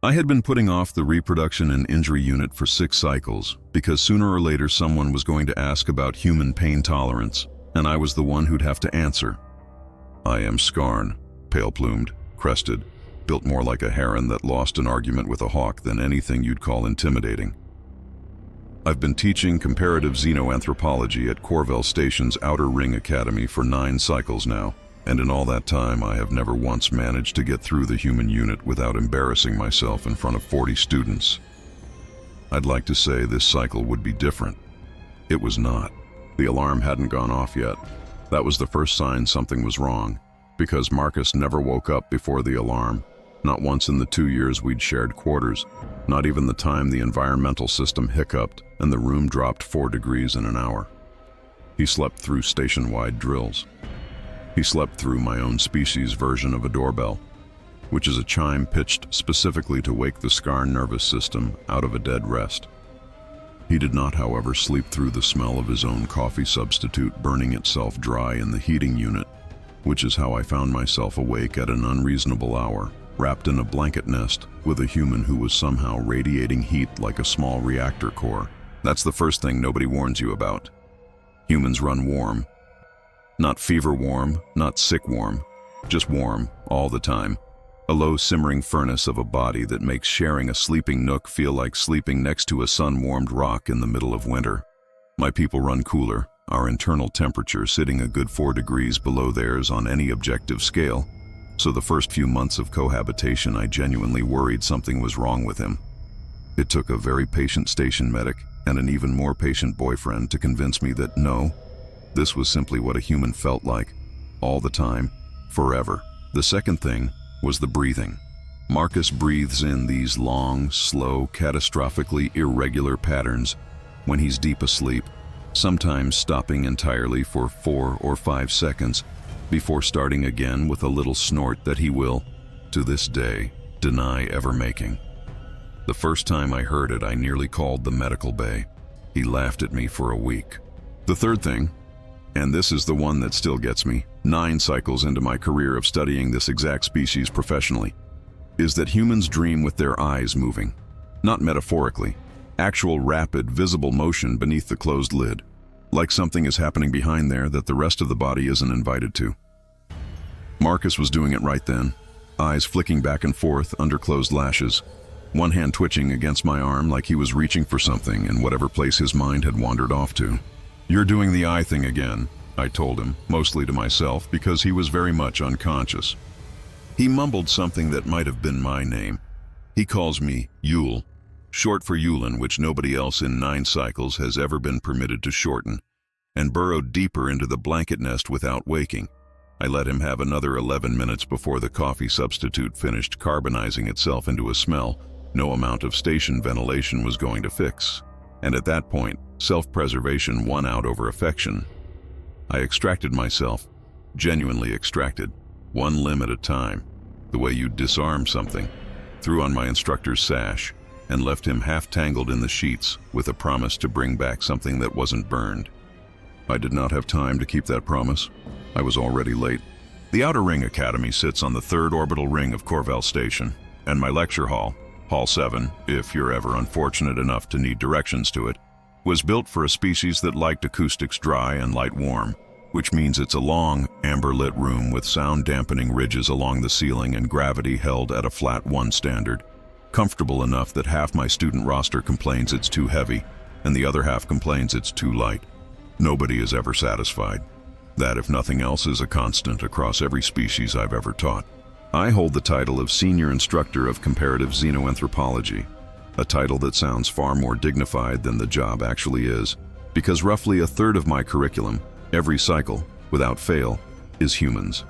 I had been putting off the reproduction and injury unit for 6 cycles because sooner or later someone was going to ask about human pain tolerance, and I was the one who'd have to answer. I am Skarn, pale-plumed, crested, built more like a heron that lost an argument with a hawk than anything you'd call intimidating. I've been teaching comparative xenoanthropology at Corvell Station's Outer Ring Academy for 9 cycles now, and in all that time I have never once managed to get through the human unit without embarrassing myself in front of 40 students. I'd like to say this cycle would be different. It was not. The alarm hadn't gone off yet. That was the first sign something was wrong, because Marcus never woke up before the alarm, not once in the 2 years we'd shared quarters, not even the time the environmental system hiccuped and the room dropped 4 degrees in an hour. He slept through station-wide drills. He slept through my own species' version of a doorbell, which is a chime pitched specifically to wake the Skarn nervous system out of a dead rest. He did not, however, sleep through the smell of his own coffee substitute burning itself dry in the heating unit, which is how I found myself awake at an unreasonable hour, wrapped in a blanket nest with a human who was somehow radiating heat like a small reactor core. That's the first thing nobody warns you about. Humans run warm. Not fever warm, not sick warm, just warm, all the time. A low simmering furnace of a body that makes sharing a sleeping nook feel like sleeping next to a sun-warmed rock in the middle of winter. My people run cooler, our internal temperature sitting a good 4 degrees below theirs on any objective scale, so the first few months of cohabitation I genuinely worried something was wrong with him. It took a very patient station medic and an even more patient boyfriend to convince me that no, this was simply what a human felt like, all the time, forever. The second thing was the breathing. Marcus breathes in these long, slow, catastrophically irregular patterns when he's deep asleep, sometimes stopping entirely for 4 or 5 seconds before starting again with a little snort that he will, to this day, deny ever making. The first time I heard it, I nearly called the medical bay. He laughed at me for a week. The third thing, and this is the one that still gets me, 9 cycles into my career of studying this exact species professionally, is that humans dream with their eyes moving. Not metaphorically, actual rapid, visible motion beneath the closed lid, like something is happening behind there that the rest of the body isn't invited to. Marcus was doing it right then, eyes flicking back and forth under closed lashes, one hand twitching against my arm like he was reaching for something in whatever place his mind had wandered off to. "You're doing the eye thing again," I told him, mostly to myself because he was very much unconscious. He mumbled something that might have been my name. He calls me Yule, short for Yulin, which nobody else in 9 cycles has ever been permitted to shorten, and burrowed deeper into the blanket nest without waking. I let him have another 11 minutes before the coffee substitute finished carbonizing itself into a smell no amount of station ventilation was going to fix. And at that point, self-preservation won out over affection. I extracted myself, genuinely extracted, one limb at a time, the way you disarm something, threw on my instructor's sash, and left him half-tangled in the sheets with a promise to bring back something that wasn't burned. I did not have time to keep that promise. I was already late. The Outer Ring Academy sits on the 3rd orbital ring of Corvell Station, and my lecture hall, Hall 7, if you're ever unfortunate enough to need directions to it, was built for a species that liked acoustics dry and light warm, which means it's a long, amber-lit room with sound-dampening ridges along the ceiling and gravity held at a flat 1 standard, comfortable enough that half my student roster complains it's too heavy, and the other half complains it's too light. Nobody is ever satisfied. That, if nothing else, is a constant across every species I've ever taught. I hold the title of Senior Instructor of Comparative Xenoanthropology, a title that sounds far more dignified than the job actually is, because roughly a third of my curriculum, every cycle, without fail, is humans.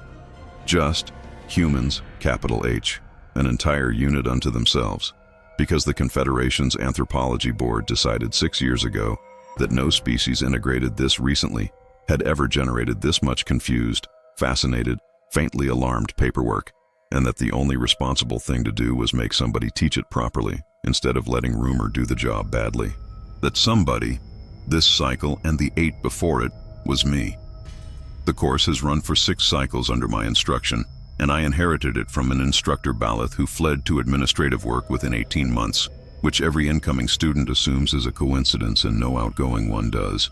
Just humans, capital H, an entire unit unto themselves, because the Confederation's Anthropology Board decided 6 years ago that no species integrated this recently had ever generated this much confused, fascinated, faintly alarmed paperwork, and that the only responsible thing to do was make somebody teach it properly, instead of letting rumor do the job badly. That somebody, this cycle and the 8 before it, was me. The course has run for 6 cycles under my instruction, and I inherited it from an instructor Balith who fled to administrative work within 18 months, which every incoming student assumes is a coincidence and no outgoing one does.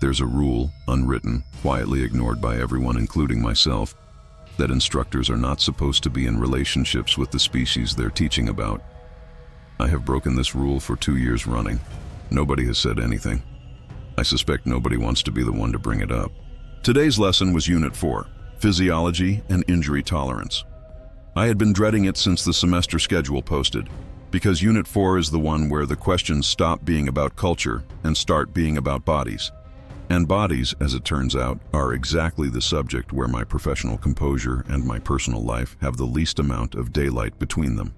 There's a rule, unwritten, quietly ignored by everyone including myself, that instructors are not supposed to be in relationships with the species they're teaching about. I have broken this rule for 2 years running. Nobody has said anything. I suspect nobody wants to be the one to bring it up. Today's lesson was Unit 4, Physiology and Injury Tolerance. I had been dreading it since the semester schedule posted, because Unit 4 is the one where the questions stop being about culture and start being about bodies. And bodies, as it turns out, are exactly the subject where my professional composure and my personal life have the least amount of daylight between them.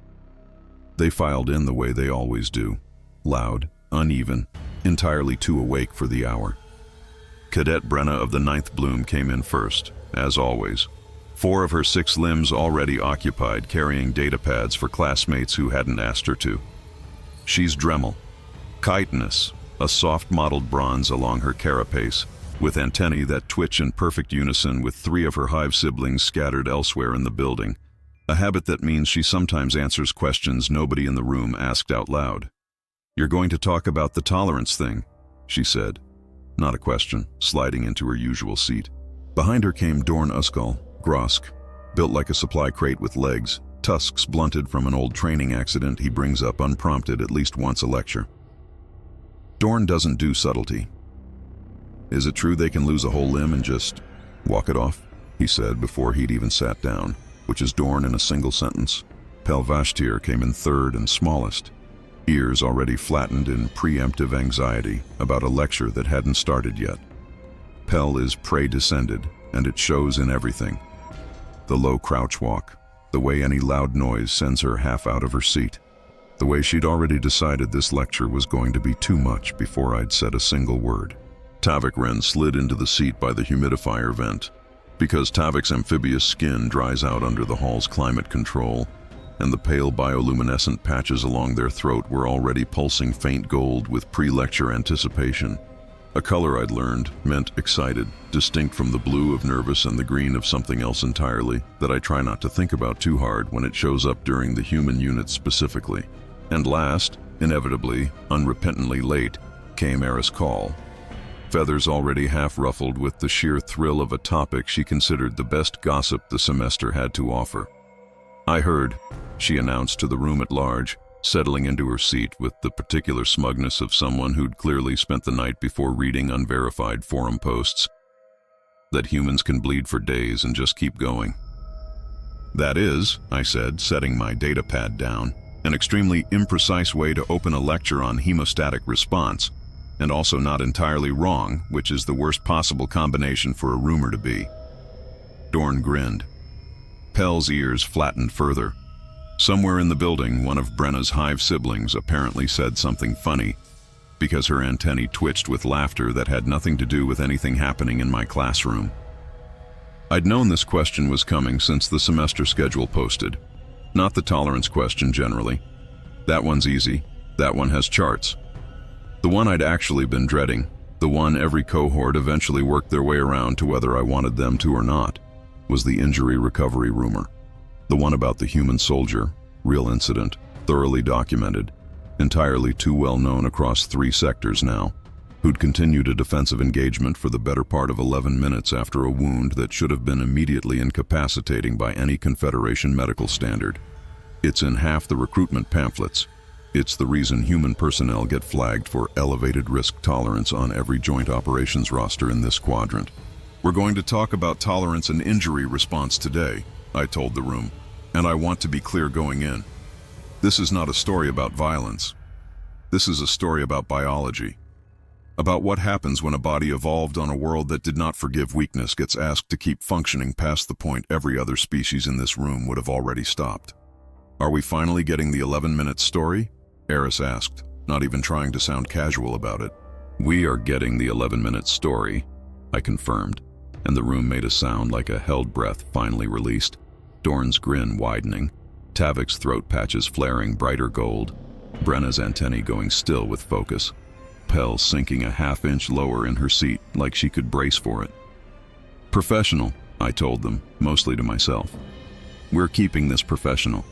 They filed in the way they always do, loud, uneven, entirely too awake for the hour. Cadet Brenna of the 9th Bloom came in first, as always. 4 of her 6 limbs already occupied carrying data pads for classmates who hadn't asked her to. She's Dremel, chitinous, a soft-mottled bronze along her carapace, with antennae that twitch in perfect unison with 3 of her hive siblings scattered elsewhere in the building, a habit that means she sometimes answers questions nobody in the room asked out loud. "You're going to talk about the tolerance thing," she said. Not a question, sliding into her usual seat. Behind her came Dorn Uskal, Grosk, built like a supply crate with legs, tusks blunted from an old training accident he brings up unprompted at least once a lecture. Dorn doesn't do subtlety. "Is it true they can lose a whole limb and just walk it off?" he said before he'd even sat down, which is Dorn in a single sentence. Pelvashtir came in third and smallest, ears already flattened in preemptive anxiety about a lecture that hadn't started yet. Pel is prey-descended, and it shows in everything. The low crouch walk, the way any loud noise sends her half out of her seat, the way she'd already decided this lecture was going to be too much before I'd said a single word. Tavik Wren slid into the seat by the humidifier vent, because Tavik's amphibious skin dries out under the hall's climate control, and the pale bioluminescent patches along their throat were already pulsing faint gold with pre-lecture anticipation. A color I'd learned meant excited, distinct from the blue of nervous and the green of something else entirely, that I try not to think about too hard when it shows up during the human unit specifically. And last, inevitably, unrepentantly late, came Eris Call. Feathers already half ruffled with the sheer thrill of a topic she considered the best gossip the semester had to offer. "I heard," she announced to the room at large, settling into her seat with the particular smugness of someone who'd clearly spent the night before reading unverified forum posts, "that humans can bleed for days and just keep going." "That is," I said, setting my data pad down, "an extremely imprecise way to open a lecture on hemostatic response, and also not entirely wrong, which is the worst possible combination for a rumor to be." Dorn grinned. Pel's ears flattened further. Somewhere in the building, one of Brenna's hive siblings apparently said something funny, because her antennae twitched with laughter that had nothing to do with anything happening in my classroom. I'd known this question was coming since the semester schedule posted. Not the tolerance question generally. That one's easy. That one has charts. The one I'd actually been dreading, the one every cohort eventually worked their way around to whether I wanted them to or not, was the injury recovery rumor. The one about the human soldier, real incident, thoroughly documented, entirely too well known across 3 sectors now, who'd continued a defensive engagement for the better part of 11 minutes after a wound that should have been immediately incapacitating by any Confederation medical standard. It's in half the recruitment pamphlets. It's the reason human personnel get flagged for elevated risk tolerance on every joint operations roster in this quadrant. "We're going to talk about tolerance and injury response today," I told the room, "and I want to be clear going in. This is not a story about violence. This is a story about biology. About what happens when a body evolved on a world that did not forgive weakness gets asked to keep functioning past the point every other species in this room would have already stopped." "Are we finally getting the 11-minute story?" Eris asked, not even trying to sound casual about it. "We are getting the 11-minute story," I confirmed, and the room made a sound like a held breath finally released, Dorn's grin widening, Tavik's throat patches flaring brighter gold, Brenna's antennae going still with focus, Pel sinking a half-inch lower in her seat like she could brace for it. "Professional," I told them, mostly to myself. We're keeping this professional.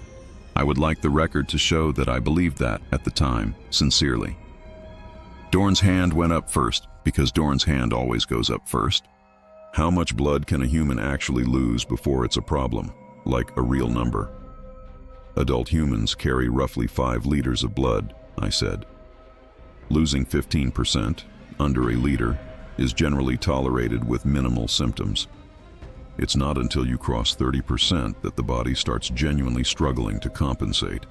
I would like the record to show that I believed that at the time, sincerely. Dorn's hand went up first, because Dorn's hand always goes up first. How much blood can a human actually lose before it's a problem, like a real number? Adult humans carry roughly 5 liters of blood, I said. Losing 15%, under a liter, is generally tolerated with minimal symptoms. It's not until you cross 30% that the body starts genuinely struggling to compensate.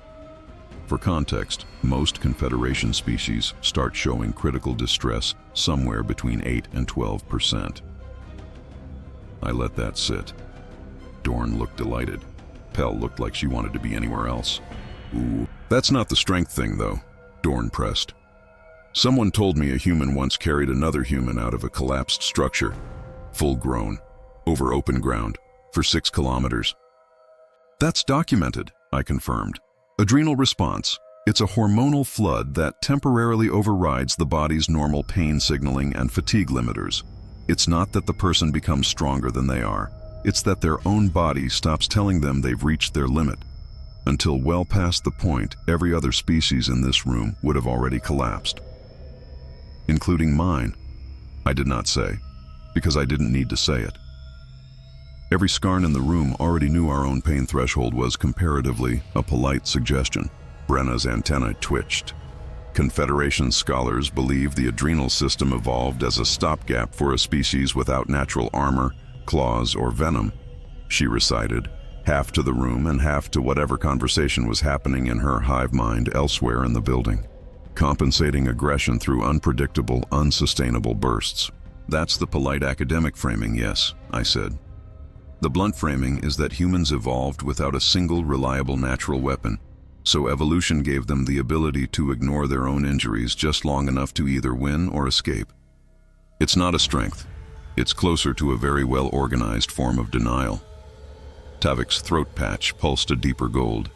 For context, most Confederation species start showing critical distress somewhere between 8 and 12%. I let that sit. Dorn looked delighted. Pell looked like she wanted to be anywhere else. Ooh, that's not the strength thing, though, Dorn pressed. Someone told me a human once carried another human out of a collapsed structure, full grown, over open ground, for 6 kilometers. That's documented, I confirmed. Adrenal response. It's a hormonal flood that temporarily overrides the body's normal pain signaling and fatigue limiters. It's not that the person becomes stronger than they are. It's that their own body stops telling them they've reached their limit. Until well past the point, every other species in this room would have already collapsed. Including mine. I did not say, because I didn't need to say it. Every Skarn in the room already knew our own pain threshold was comparatively a polite suggestion. Brenna's antennae twitched. Confederation scholars believe the adrenal system evolved as a stopgap for a species without natural armor, claws, or venom, she recited, half to the room and half to whatever conversation was happening in her hive mind elsewhere in the building. Compensating aggression through unpredictable, unsustainable bursts. That's the polite academic framing, yes, I said. The blunt framing is that humans evolved without a single reliable natural weapon, so evolution gave them the ability to ignore their own injuries just long enough to either win or escape. It's not a strength. It's closer to a very well-organized form of denial. Tavik's throat patch pulsed a deeper gold.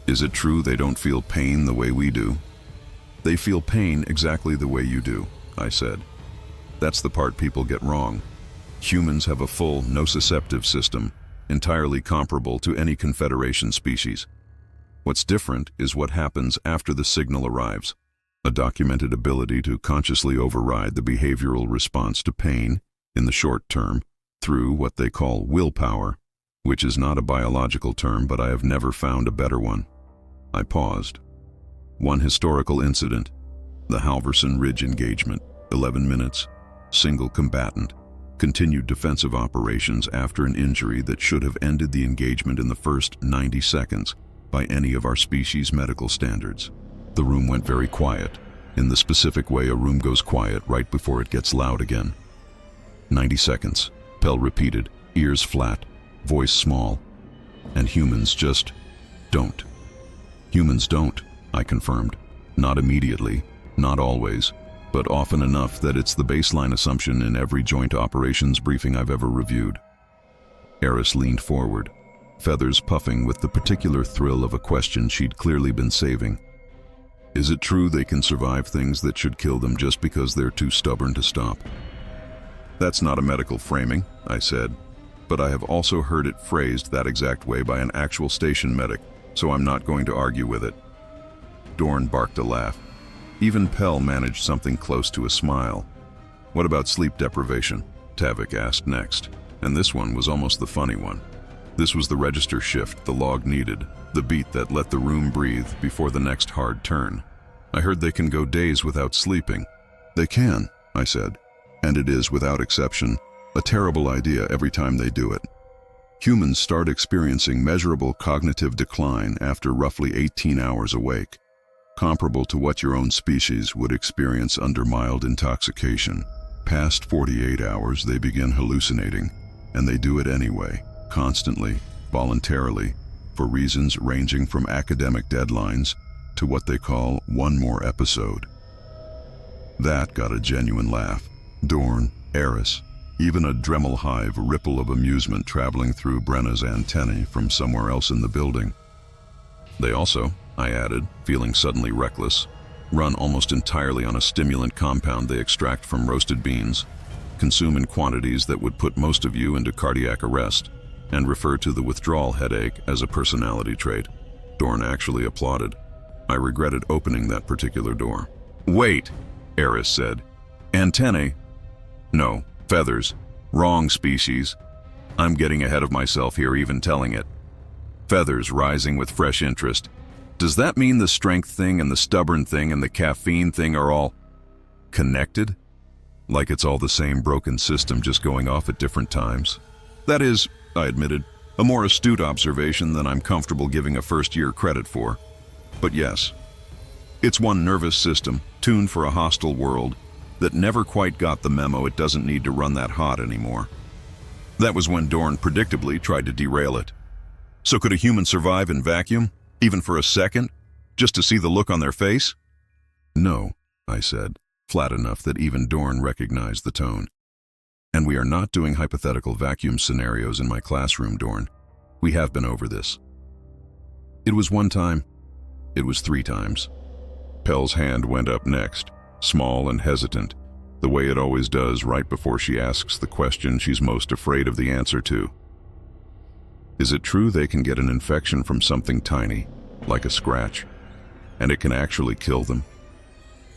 Is it true they don't feel pain the way we do? They feel pain exactly the way you do, I said. That's the part people get wrong. Humans have a full nociceptive system, entirely comparable to any Confederation species. What's different is what happens after the signal arrives, a documented ability to consciously override the behavioral response to pain, in the short term, through what they call willpower, which is not a biological term, but I have never found a better one. I paused. One historical incident, the Halverson Ridge engagement, 11 minutes, single combatant, continued defensive operations after an injury that should have ended the engagement in the first 90 seconds by any of our species' medical standards. The room went very quiet, in the specific way a room goes quiet right before it gets loud again. 90 seconds, Pell repeated, ears flat, voice small. And humans just don't. Humans don't, I confirmed. Not immediately, not always, but often enough that it's the baseline assumption in every joint operations briefing I've ever reviewed. Eris leaned forward, feathers puffing with the particular thrill of a question she'd clearly been saving. Is it true they can survive things that should kill them just because they're too stubborn to stop? That's not a medical framing, I said, but I have also heard it phrased that exact way by an actual station medic, so I'm not going to argue with it. Dorn barked a laugh. Even Pell managed something close to a smile. What about sleep deprivation? Tavik asked next, and this one was almost the funny one. This was the register shift the log needed, the beat that let the room breathe before the next hard turn. I heard they can go days without sleeping. They can, I said, and it is, without exception, a terrible idea every time they do it. Humans start experiencing measurable cognitive decline after roughly 18 hours awake, comparable to what your own species would experience under mild intoxication. Past 48 hours, they begin hallucinating, and they do it anyway, constantly, voluntarily, for reasons ranging from academic deadlines to what they call one more episode. That got a genuine laugh. Dorn, Eris, even a Dremel hive ripple of amusement traveling through Brenna's antennae from somewhere else in the building. They also, I added, feeling suddenly reckless, run almost entirely on a stimulant compound they extract from roasted beans, consume in quantities that would put most of you into cardiac arrest. and refer to the withdrawal headache as a personality trait. Dorn actually applauded. I regretted opening that particular door. "Wait," Eris said. "Antennae? No, feathers. Wrong species. I'm getting ahead of myself here even telling it. Feathers rising with fresh interest. Does that mean the strength thing and the stubborn thing and the caffeine thing are all connected? Like it's all the same broken system just going off at different times?" "That is," I admitted, "a more astute observation than I'm comfortable giving a first-year credit for. But yes, it's one nervous system, tuned for a hostile world, that never quite got the memo it doesn't need to run that hot anymore." That was when Dorn predictably tried to derail it. "So could a human survive in vacuum, even for a second, just to see the look on their face?" "No," I said, flat enough that even Dorn recognized the tone. "And we are not doing hypothetical vacuum scenarios in my classroom, Dorn. We have been over this." It was one time. It was 3 times. Pell's hand went up next, small and hesitant, the way it always does right before she asks the question she's most afraid of the answer to. "Is it true they can get an infection from something tiny, like a scratch, and it can actually kill them?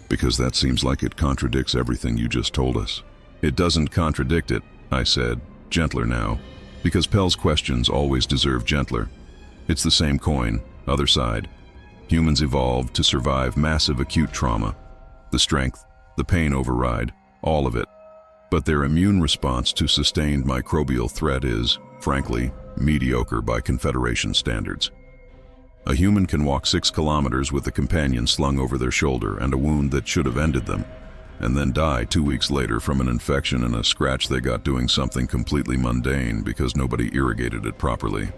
Because that seems like it contradicts everything you just told us." "It doesn't contradict it," I said, gentler now, because Pell's questions always deserve gentler. "It's the same coin, other side. Humans evolved to survive massive acute trauma. The strength, the pain override, all of it. But their immune response to sustained microbial threat is, frankly, mediocre by Confederation standards. A human can walk 6 kilometers with a companion slung over their shoulder and a wound that should have ended them, and then die 2 weeks later from an infection and a scratch they got doing something completely mundane because nobody irrigated it properly.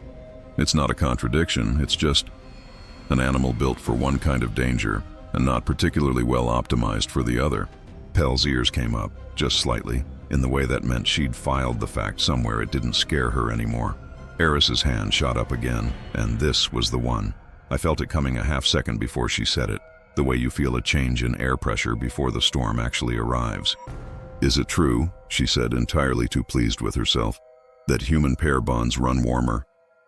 It's not a contradiction, it's just an animal built for one kind of danger and not particularly well optimized for the other." Pell's ears came up, just slightly, in the way that meant she'd filed the fact somewhere it didn't scare her anymore. Eris's hand shot up again, and this was the one. I felt it coming a half-second before she said it, the way you feel a change in air pressure before the storm actually arrives. "Is it true," she said, entirely too pleased with herself, "that human pair bonds run warmer,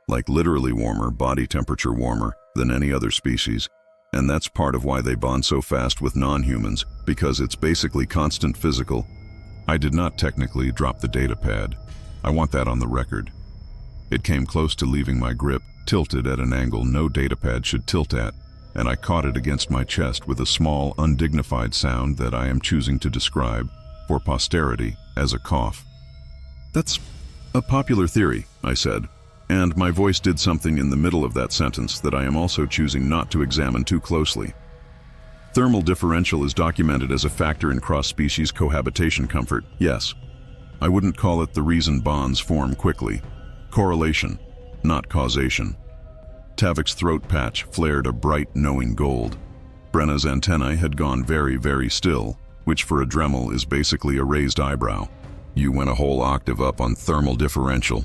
like literally warmer, body temperature warmer, than any other species, and that's part of why they bond so fast with non-humans, because it's basically constant physical?" I did not technically drop the data pad. I want that on the record. It came close to leaving my grip, tilted at an angle no datapad should tilt at, and I caught it against my chest with a small, undignified sound that I am choosing to describe, for posterity, as a cough. "That's a popular theory," I said, and my voice did something in the middle of that sentence that I am also choosing not to examine too closely. "Thermal differential is documented as a factor in cross-species cohabitation comfort, yes. I wouldn't call it the reason bonds form quickly. Correlation, not causation." Tavik's throat patch flared a bright, knowing gold. Brenna's antennae had gone very, very still, which for a Dremel is basically a raised eyebrow. "You went a whole octave up on thermal differential,"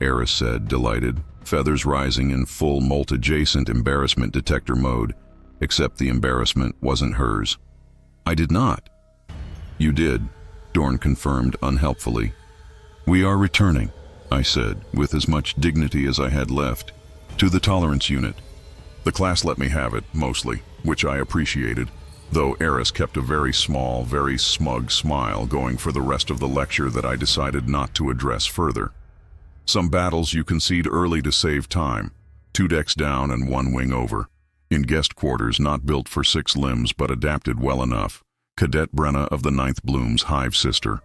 Eris said, delighted, feathers rising in full molt-adjacent embarrassment detector mode, except the embarrassment wasn't hers. "I did not." "You did," Dorn confirmed unhelpfully. "We are returning," I said, with as much dignity as I had left, "to the tolerance unit. The class let me have it, mostly, which I appreciated, though Eris kept a very small, very smug smile going for the rest of the lecture that I decided not to address further. Some battles you concede early to save time, 2 decks down and 1 wing over. In guest quarters not built for 6 limbs but adapted well enough, Cadet Brenna of the 9th Bloom's Hive Sister.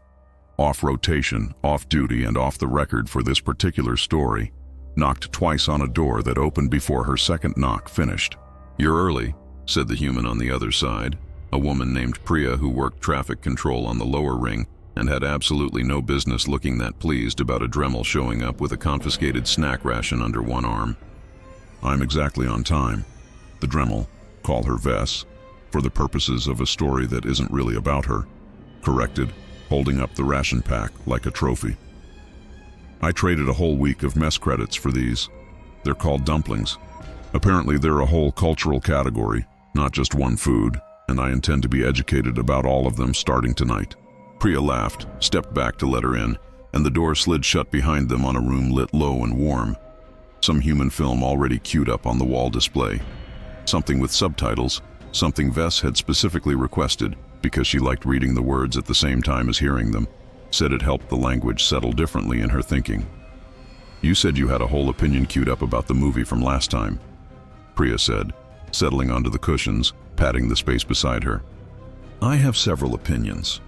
Off rotation, off duty, and off the record for this particular story. Knocked twice on a door that opened before her second knock finished. "You're early," said the human on the other side, a woman named Priya who worked traffic control on the lower ring and had absolutely no business looking that pleased about a Dremel showing up with a confiscated snack ration under one arm. "I'm exactly on time." The Dremel, call her Vess, for the purposes of a story that isn't really about her, corrected, holding up the ration pack like a trophy. "I traded a whole week of mess credits for these. They're called dumplings. Apparently they're a whole cultural category, not just one food, and I intend to be educated about all of them starting tonight." Priya laughed, stepped back to let her in, and the door slid shut behind them on a room lit low and warm. Some human film already queued up on the wall display. Something with subtitles, something Vess had specifically requested because she liked reading the words at the same time as hearing them, said it helped the language settle differently in her thinking. "You said you had a whole opinion queued up about the movie from last time," Priya said, settling onto the cushions, patting the space beside her. "I have several opinions,"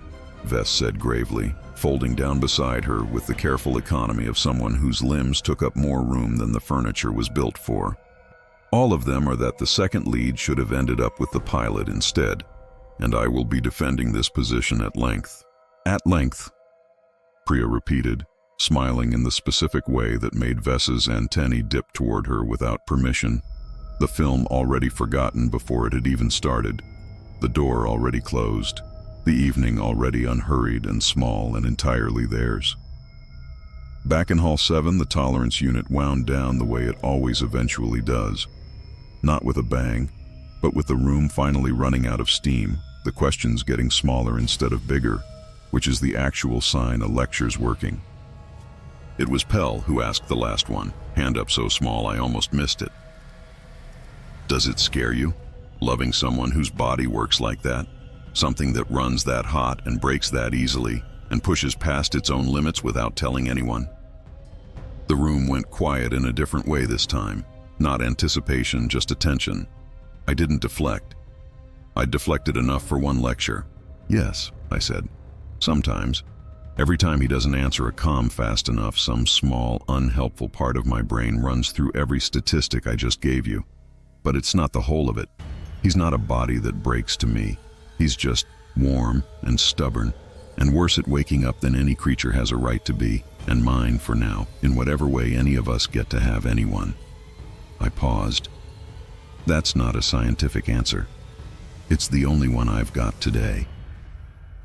Vess said gravely, folding down beside her with the careful economy of someone whose limbs took up more room than the furniture was built for. "All of them are that the second lead should have ended up with the pilot instead, and I will be defending this position at length." "At length," Priya repeated, smiling in the specific way that made Vess's antennae dip toward her without permission, the film already forgotten before it had even started, the door already closed, the evening already unhurried and small and entirely theirs. Back in Hall 7, the tolerance unit wound down the way it always eventually does. Not with a bang, but with the room finally running out of steam, the questions getting smaller instead of bigger, which is the actual sign a lecture's working. It was Pell who asked the last one, hand up so small I almost missed it. "Does it scare you, loving someone whose body works like that? Something that runs that hot and breaks that easily and pushes past its own limits without telling anyone?" The room went quiet in a different way this time. Not anticipation, just attention. I didn't deflect. I'd deflected enough for one lecture. "Yes," I said. "Sometimes. Every time he doesn't answer a comm fast enough, some small, unhelpful part of my brain runs through every statistic I just gave you. But it's not the whole of it. He's not a body that breaks to me. He's just warm and stubborn, and worse at waking up than any creature has a right to be, and mine for now, in whatever way any of us get to have anyone." I paused. "That's not a scientific answer. It's the only one I've got today."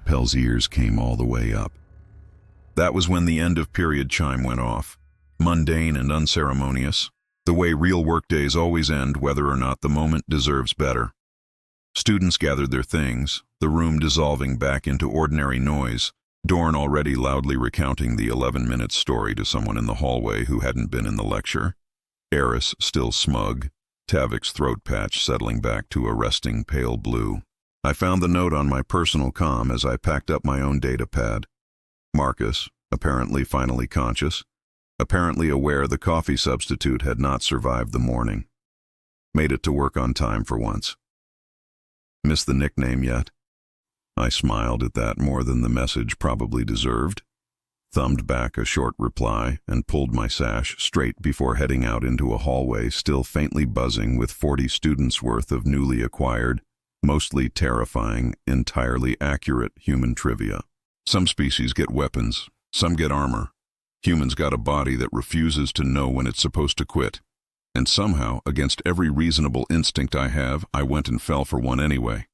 Pell's ears came all the way up. That was when the end of period chime went off, mundane and unceremonious, the way real workdays always end, whether or not the moment deserves better. Students gathered their things, the room dissolving back into ordinary noise, Dorn already loudly recounting the 11-minute story to someone in the hallway who hadn't been in the lecture, Eris still smug, Tavik's throat patch settling back to a resting pale blue. I found the note on my personal comm as I packed up my own data pad. Marcus, apparently finally conscious, apparently aware the coffee substitute had not survived the morning. Made it to work on time for once. "Miss the nickname yet?" I smiled at that more than the message probably deserved, thumbed back a short reply, and pulled my sash straight before heading out into a hallway still faintly buzzing with 40 students' worth of newly acquired, mostly terrifying, entirely accurate human trivia. Some species get weapons, some get armor. Humans got a body that refuses to know when it's supposed to quit. And somehow, against every reasonable instinct I have, I went and fell for one anyway.